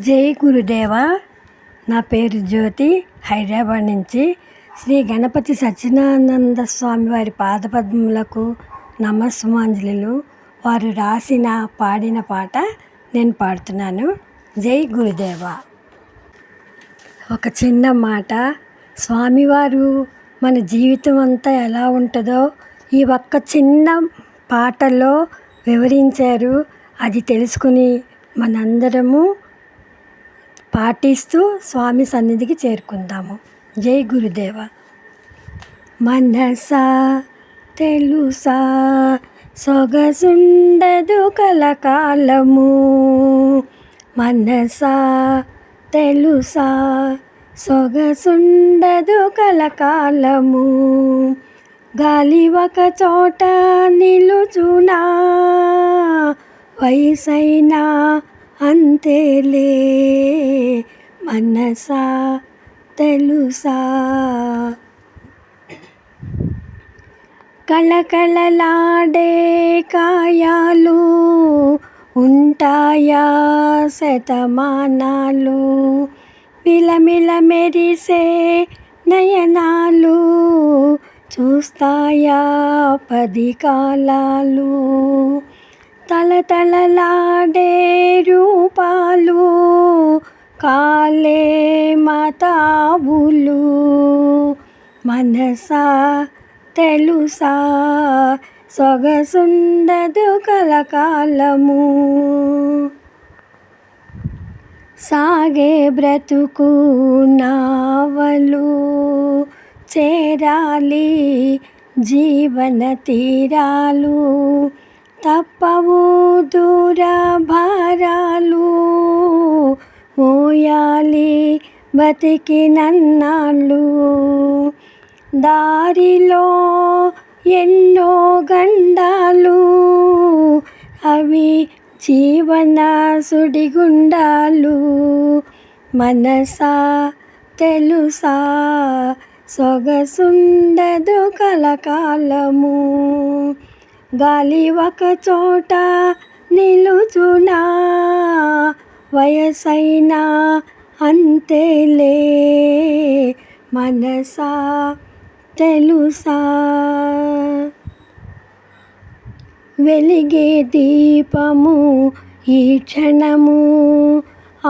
జై గురుదేవ. నా పేరు జ్యోతి, హైదరాబాద్ నుంచి. శ్రీ గణపతి సచ్చిదానంద స్వామి వారి పాదపద్మములకు నమస్సుమాంజలులు. వారు రాసిన పాడిన పాట నేను పాడుతున్నాను. జై గురుదేవ. ఒక చిన్న మాట. స్వామివారు మన జీవితం అంతా ఎలా ఉంటుందో ఈ ఒక్క చిన్న పాటలో వివరించారు. అది తెలుసుకుని మనందరము పాటిస్తూ స్వామి సన్నిధికి చేరుకుందాము. జై గురుదేవ. మనసా తెలుసా సొగసుండదు కలకాలము, మనసా తెలుసా సొగసుండదు కలకాలము, గాలి ఒక చోట నిలుచునా వయసైనా అంతేలే, మనసా తెలుసా. కళకళలాడే కాయాలు ఉంటాయా శతమానాలు, మిలమిల మెరిసే నయనాలు చూస్తాయా 10 కాలాలు, తలతలలాడే రూపాలు కాలే మతాబులు, మనసా తెలుసా సొగసుండదు కలకాలము. సాగే బ్రతుకు నావలు చేరాలి జీవన తీరాలు, తప్పవు దూర భారాలు మోయాలి బతికినన్నాళ్ళు, దారిలో ఎన్నో గండాలు అవి జీవన సుడిగుండాలు, మనసా తెలుసా సొగసుండదు కలకాలము, గాలి ఒక చోట నిలుచునా వయసైనా అంతేలే, మనసా తెలుసా. వెలిగే దీపము ఈ క్షణము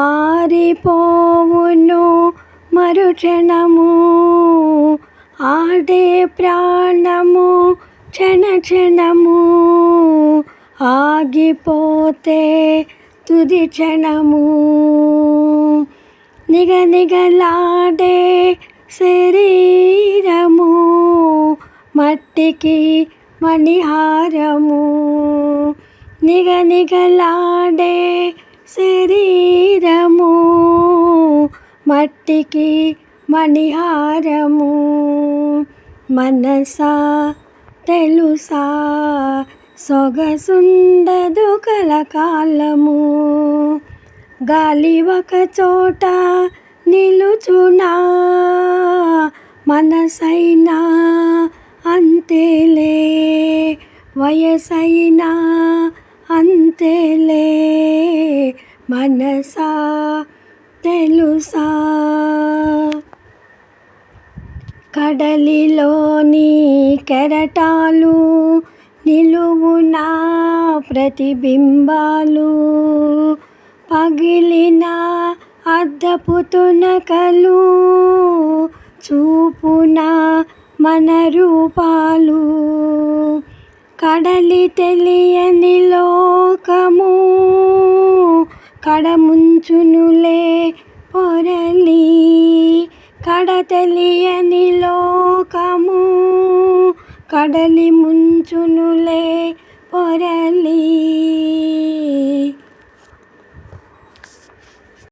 ఆరిపోవును మరుక్షణము, ఆడే ప్రాణము క్షణ క్షణము ఆగిపోతే తుది క్షణము, నిగనిగలాడే శరీరము మట్టికి మణిహారము, నిగనిగలాడే శరీరము మట్టికి మణిహారము, మనసా తెలుసా సొగసుండదు కలకాలము, గాలి ఒక చోట నిలుచునా మనసైనా అంతేలే, వయసైనా అంతేలే, మనసా తెలుసా. కడలిలోని కెరటాలు నిలువునా ప్రతిబింబాలు, పగిలిన అద్దపు తునకలు చూపున మన రూపాలు, కడలి తెలియని లోకము కడముంచునులే పొరలి, కడ తెలియని లోకము కడలి ముంచునులే పొరలి,